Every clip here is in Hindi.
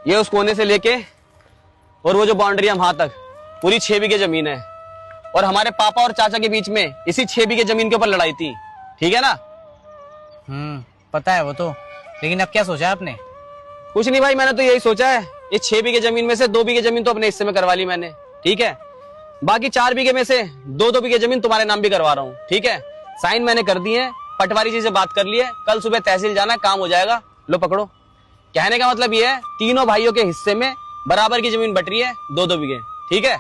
ये उस कोने से लेके और वो जो बाउंड्री है वहां तक पूरी 6 बीघे जमीन है। और हमारे पापा और चाचा के बीच में इसी 6 बीघे जमीन के ऊपर लड़ाई थी, ठीक है ना? पता है वो तो, लेकिन अब क्या सोचा है आपने? कुछ नहीं भाई, मैंने तो यही सोचा है, इस 6 बीघे जमीन में से 2 बीघे जमीन तो अपने हिस्से में करवा ली मैंने, ठीक है? बाकी 4 बीघे में से 2-2 बीघे जमीन तुम्हारे नाम भी करवा रहा हूँ, ठीक है? साइन मैंने कर दिए हैं, पटवारी जी से बात कर ली है, कल सुबह तहसील जाना, काम हो जाएगा। लो पकड़ो। कहने का मतलब ये है, तीनों भाइयों के हिस्से में बराबर की जमीन बट रही है, 2-2 बीघे, ठीक है?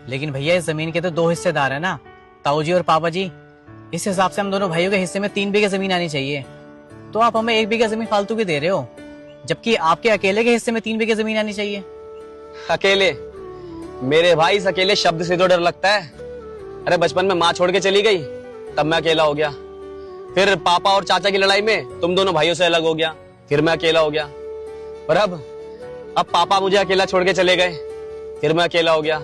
लेकिन भैया इस जमीन के तो 2 हिस्सेदार है ना, ताऊ जी और पापा जी। इस हिसाब से हम दोनों भाइयों के हिस्से में 3 बीघे जमीन आनी चाहिए। तो आप हमें 1 बीघा जमीन फालतू की दे रहे हो, जबकि आपके अकेले के हिस्से में 3 बीघे जमीन आनी चाहिए। अकेले? मेरे भाई, इस अकेले शब्द से तो डर लगता है। अरे बचपन में माँ छोड़ के चली गई, तब मैं अकेला हो गया। फिर पापा और चाचा की लड़ाई में तुम दोनों भाइयों से अलग हो गया, फिर मैं अकेला हो गया। और अब पापा मुझे अकेला छोड़ के चले गए, फिर मैं अकेला हो गया।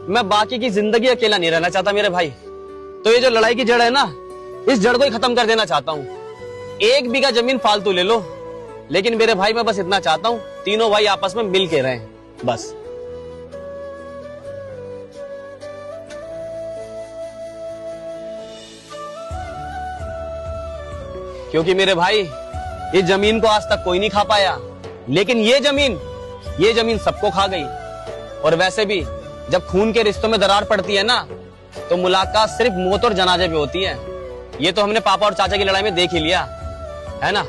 मैं बाकी की जिंदगी अकेला नहीं रहना चाहता मेरे भाई। तो ये जो लड़ाई की जड़ है ना, इस जड़ को ही खत्म कर देना चाहता हूँ। 1 बीघा जमीन फालतू ले लो, लेकिन मेरे भाई मैं बस इतना चाहता हूँ, तीनों भाई आपस में मिल के रहें, बस। क्योंकि मेरे भाई, इस जमीन को आज तक कोई नहीं खा पाया, लेकिन ये जमीन सबको खा गई। और वैसे भी जब खून के रिश्तों में दरार पड़ती है ना, तो मुलाकात सिर्फ मौत और जनाजे पे होती है। ये तो हमने पापा और चाचा की लड़ाई में देख ही लिया है ना।